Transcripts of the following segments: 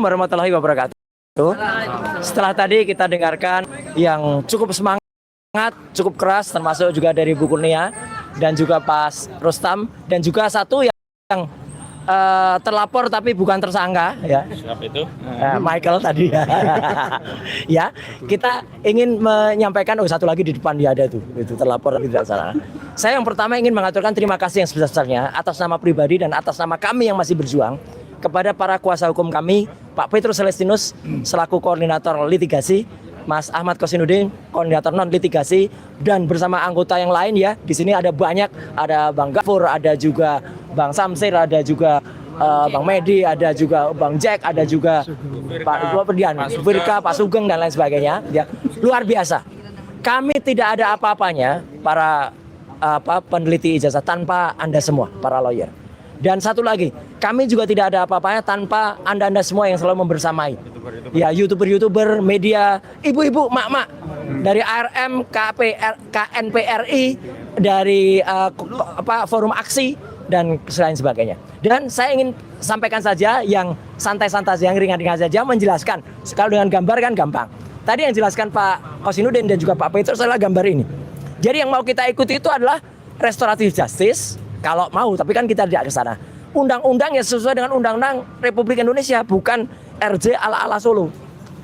Warahmatullahi wabarakatuh. Setelah tadi kita dengarkan yang cukup semangat, cukup keras, termasuk juga dari Bu Kurnia dan juga Pak Rustam, dan juga satu yang terlapor tapi bukan tersangka, ya. Siapa itu? Michael tadi ya. Ya, kita ingin menyampaikan satu lagi di depan dia ada itu terlapor tapi tidak salah. Saya yang pertama ingin mengaturkan terima kasih yang sebesar-besarnya atas nama pribadi dan atas nama kami yang masih berjuang kepada para kuasa hukum kami, Pak Petrus Celestinus selaku koordinator litigasi, Mas Ahmad Kosinudin koordinator non litigasi, dan bersama anggota yang lain ya. Di sini ada banyak, ada Bang Gafur, ada juga Bang Samsir, ada juga Bang Medi, ada juga Bang Jack, ada juga Pak Perdian, Firka, Pak Sugeng dan lain sebagainya. Ya, luar biasa. Kami tidak ada apa-apanya para peneliti ijazah tanpa Anda semua, para lawyer. Dan satu lagi, kami juga tidak ada apa-apanya tanpa Anda semua yang selalu membersamai. Ya, YouTuber, media, ibu-ibu, mak-mak dari ARM, KNPRI, dari forum aksi dan lain sebagainya. Dan saya ingin sampaikan saja yang santai-santai, yang ringan-ringan saja, menjelaskan. Kalau dengan gambar kan gampang. Tadi yang jelaskan Pak Kosinudin dan juga Pak Petrus adalah gambar ini. Jadi yang mau kita ikuti itu adalah restoratif justice. Kalau mau, tapi kan kita tidak ke sana. Undang-undang ya sesuai dengan Undang-Undang Republik Indonesia, bukan RJ ala-ala Solo.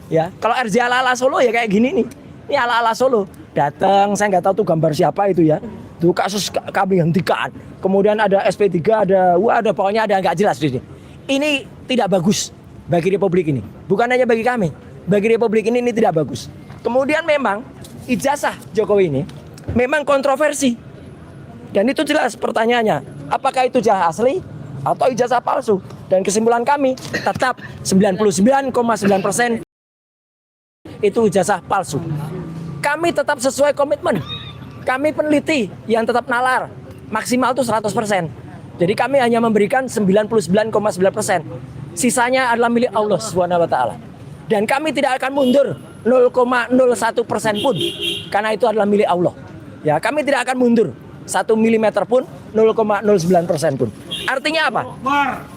Ya, kalau RJ ala-ala Solo ya kayak gini nih. Ini ala-ala Solo. Datang, saya nggak tahu tuh gambar siapa itu ya. Tuh kasus kami hentikan. Kemudian ada SP3, ada pokoknya ada nggak jelas di sini. Ini tidak bagus bagi Republik ini. Bukan hanya bagi kami. Bagi Republik ini tidak bagus. Kemudian memang ijazah Jokowi ini memang kontroversi. Dan itu jelas pertanyaannya, apakah itu ijazah asli atau ijazah palsu? Dan kesimpulan kami tetap 99,9% itu ijazah palsu. Kami tetap sesuai komitmen. Kami peneliti yang tetap nalar, maksimal itu 100%. Jadi kami hanya memberikan 99,9%. Sisanya adalah milik Allah Subhanahu wa taala. Dan kami tidak akan mundur 0,01% pun karena itu adalah milik Allah. Ya, kami tidak akan mundur 1 mm pun, 0,09% pun. Artinya apa?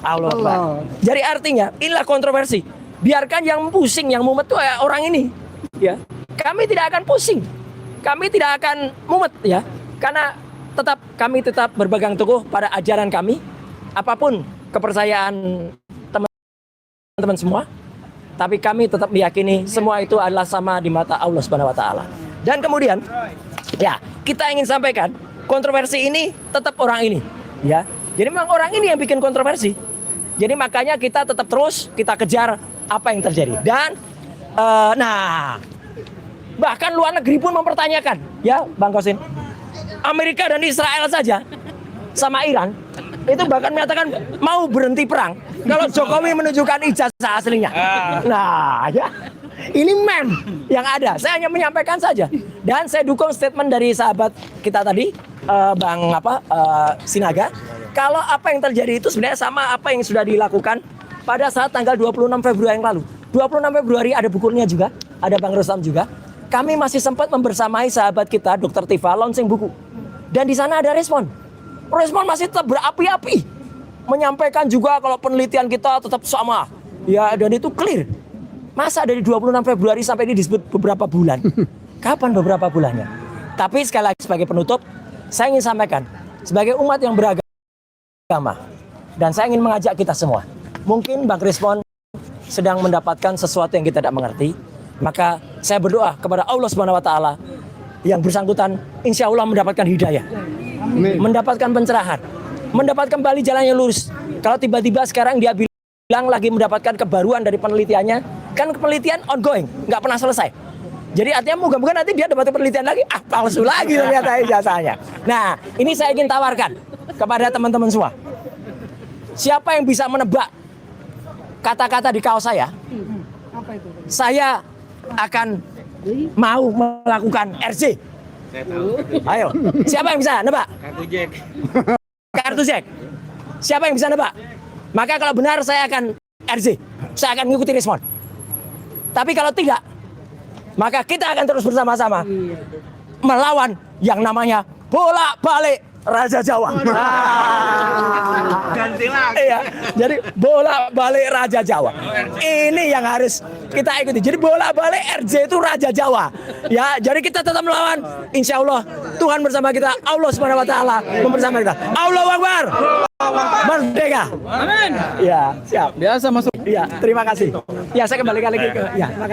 Allah Akbar. Jadi artinya inilah kontroversi. Biarkan yang pusing, yang mumet itu orang ini. Ya, kami tidak akan pusing. Kami tidak akan mumet ya. Karena kami tetap berpegang teguh pada ajaran kami. Apapun kepercayaan teman-teman semua. Tapi kami tetap meyakini semua itu adalah sama di mata Allah Subhanahu wa taala. Dan kemudian ya, kita ingin sampaikan kontroversi ini tetap orang ini, ya. Jadi memang orang ini yang bikin kontroversi. Jadi makanya kita tetap terus kita kejar apa yang terjadi. Dan bahkan luar negeri pun mempertanyakan, ya, Bang Kosin. Amerika dan Israel saja sama Iran itu bahkan menyatakan mau berhenti perang kalau Jokowi menunjukkan ijazah aslinya. Nah, ya. Ini meme yang ada. Saya hanya menyampaikan saja. Dan saya dukung statement dari sahabat kita tadi, Bang Sinaga. Kalau apa yang terjadi itu sebenarnya sama apa yang sudah dilakukan pada saat tanggal 26 Februari yang lalu. 26 Februari ada bukunya juga, ada Bang Rustam juga. Kami masih sempat membersamai sahabat kita, Dr. Tifa, launching buku. Dan di sana ada respon. Respon masih tetap berapi-api. Menyampaikan juga kalau penelitian kita tetap sama. Ya, dan itu clear. Masa dari 26 Februari sampai ini disebut beberapa bulan? Kapan beberapa bulannya? Tapi sekali lagi sebagai penutup, saya ingin sampaikan sebagai umat yang beragama, dan saya ingin mengajak kita semua. Mungkin Bang Respon sedang mendapatkan sesuatu yang kita tidak mengerti, maka saya berdoa kepada Allah Subhanahu wa taala yang bersangkutan insya Allah mendapatkan hidayah, mendapatkan pencerahan, mendapatkan kembali jalan yang lurus. Kalau tiba-tiba sekarang dia bilang lagi mendapatkan kebaruan dari penelitiannya, kan penelitian ongoing, nggak pernah selesai. Jadi artinya moga-moga nanti dia dapat penelitian lagi, palsu lagi ternyata ijazahnya. Nah, ini saya ingin tawarkan kepada teman-teman semua. Siapa yang bisa menebak kata-kata di kaos saya? Saya akan mau melakukan RJ. Saya tahu. Ayo, siapa yang bisa nebak? Kartu Jack. Kartu Jack. Siapa yang bisa nebak? Maka kalau benar saya akan RJ. Saya akan mengikuti respon. Tapi kalau tidak, maka kita akan terus bersama-sama melawan yang namanya bolak-balik Raja Jawa. Ganti lagi. Iya, jadi bolak-balik Raja Jawa. Ini yang harus kita ikuti. Jadi bolak-balik RJ itu Raja Jawa. Ya, jadi kita tetap melawan. Insya Allah Tuhan bersama kita. Allah Subhanahu Wa Taala bersama kita. Allahu Akbar. Merdeka. Amin. Ya, siap. Biasa masuk. Ya, terima kasih. Ya, saya kembali lagi ke. Ya, makasih.